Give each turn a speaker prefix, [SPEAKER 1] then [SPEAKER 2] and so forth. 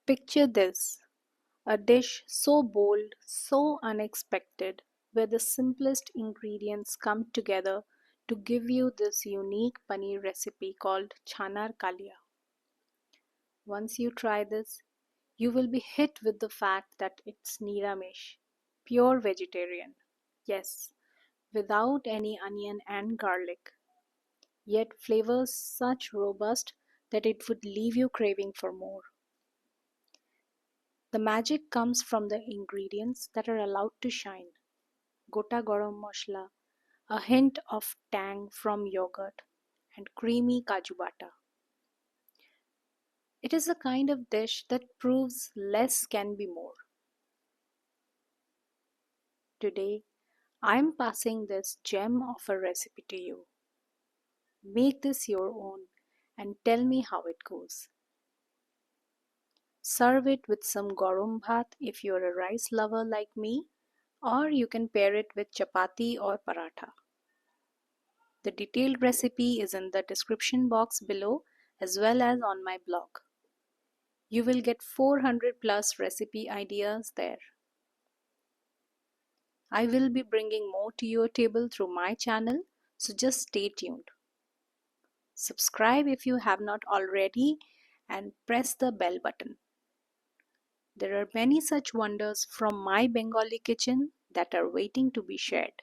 [SPEAKER 1] Picture this, a dish so bold, so unexpected, where the simplest ingredients come together to give you this unique paneer recipe called Chanar Kalia. Once you try this, you will be hit with the fact that it's Niramish, pure vegetarian. Yes, without any onion and garlic, yet flavors such robust that it would leave you craving for more. The magic comes from the ingredients that are allowed to shine. Gota garam moshla, a hint of tang from yogurt, and creamy kaju bata. It is a kind of dish that proves less can be more. Today, I'm passing this gem of a recipe to you. Make this your own and tell me how it goes. Serve it with some garam bhat if you're a rice lover like me, or you can pair it with chapati or paratha. The detailed recipe is in the description box below as well as on my blog. You will get 400 plus recipe ideas there. I will be bringing more to your table through my channel, so just stay tuned. Subscribe if you have not already and press the bell button. There are many such wonders from my Bengali kitchen that are waiting to be shared.